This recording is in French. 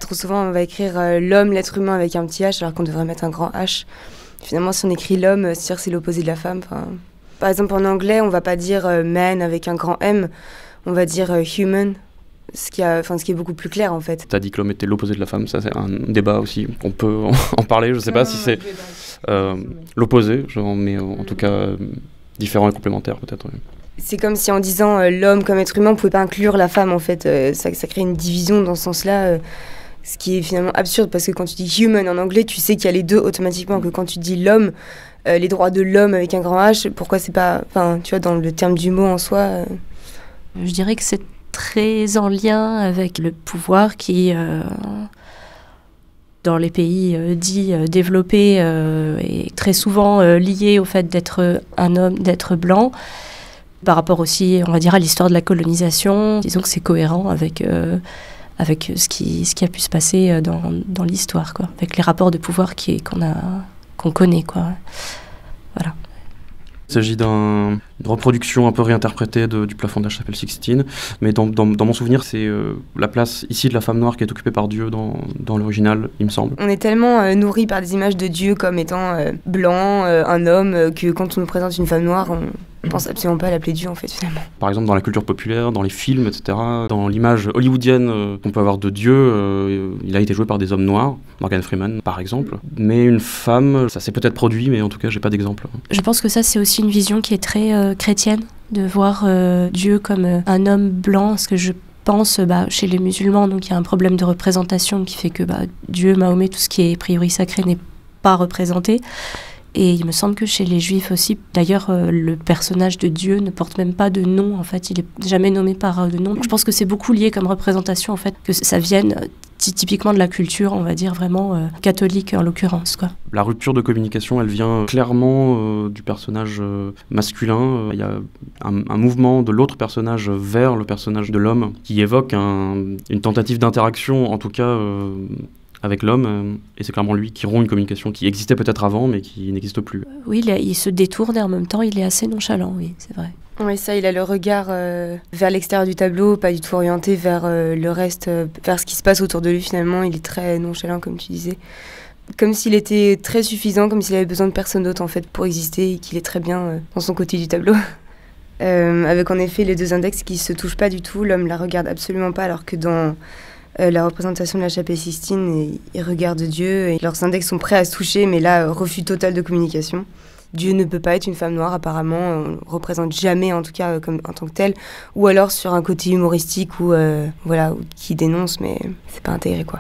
Trop souvent, on va écrire l'homme, l'être humain avec un petit H, alors qu'on devrait mettre un grand H. Finalement, si on écrit l'homme, c'est sûr que c'est l'opposé de la femme. Par exemple, en anglais, on va pas dire man avec un grand M, on va dire human, ce qui est beaucoup plus clair en fait. T'as dit que l'homme était l'opposé de la femme, ça c'est un débat aussi, on peut en parler, je sais pas si c'est l'opposé, mais en tout cas différent et complémentaire peut-être. Oui. C'est comme si en disant l'homme comme être humain, on pouvait pas inclure la femme en fait, ça crée une division dans ce sens-là. Ce qui est finalement absurde parce que quand tu dis human en anglais, tu sais qu'il y a les deux automatiquement, que quand tu dis l'homme, les droits de l'homme avec un grand H, pourquoi c'est pas... Enfin, tu vois, dans le terme du mot en soi... Je dirais que c'est très en lien avec le pouvoir qui, dans les pays dits développés, est très souvent lié au fait d'être un homme, d'être blanc. Par rapport aussi, on va dire, à l'histoire de la colonisation, disons que c'est cohérent avec ce qui a pu se passer dans l'histoire, quoi, avec les rapports de pouvoir qu'on connaît, quoi. Voilà. Il s'agit d'une reproduction un peu réinterprétée du plafond de la chapelle Sixtine, mais dans mon souvenir, c'est la place ici de la femme noire qui est occupée par Dieu dans l'original, il me semble. On est tellement nourris par des images de Dieu comme étant blanc, un homme, que quand on nous présente une femme noire, on pense absolument pas à l'appeler Dieu en fait finalement. Par exemple dans la culture populaire, dans les films, etc., dans l'image hollywoodienne qu'on peut avoir de Dieu, il a été joué par des hommes noirs, Morgan Freeman par exemple, mais une femme, ça s'est peut-être produit, mais en tout cas j'ai pas d'exemple. Je pense que ça c'est aussi une vision qui est très chrétienne, de voir Dieu comme un homme blanc, parce que je pense chez les musulmans, donc il y a un problème de représentation qui fait que Dieu, Mahomet, tout ce qui est priori sacré n'est pas représenté. Et il me semble que chez les Juifs aussi, d'ailleurs, le personnage de Dieu ne porte même pas de nom, en fait, il est jamais nommé par de nom. Donc, je pense que c'est beaucoup lié comme représentation, en fait, que ça vienne typiquement de la culture, on va dire, vraiment catholique en l'occurrence, quoi. La rupture de communication, elle vient clairement du personnage masculin. Il y a un mouvement de l'autre personnage vers le personnage de l'homme qui évoque une tentative d'interaction, en tout cas... avec l'homme, et c'est clairement lui qui rompt une communication qui existait peut-être avant, mais qui n'existe plus. Oui, il se détourne et en même temps, il est assez nonchalant, oui, c'est vrai. Oui, ça, il a le regard vers l'extérieur du tableau, pas du tout orienté vers le reste, vers ce qui se passe autour de lui finalement. Il est très nonchalant, comme tu disais. Comme s'il était très suffisant, comme s'il avait besoin de personne d'autre en fait pour exister, et qu'il est très bien dans son côté du tableau. Avec en effet les deux index qui se touchent pas du tout, l'homme la regarde absolument pas, alors que dans... la représentation de la chapelle Sixtine, ils regardent Dieu et leurs index sont prêts à se toucher, mais là, refus total de communication. Dieu ne peut pas être une femme noire, apparemment, on ne le représente jamais, en tout cas, en tant que tel, ou alors sur un côté humoristique ou qui dénonce, mais c'est pas intégré, quoi.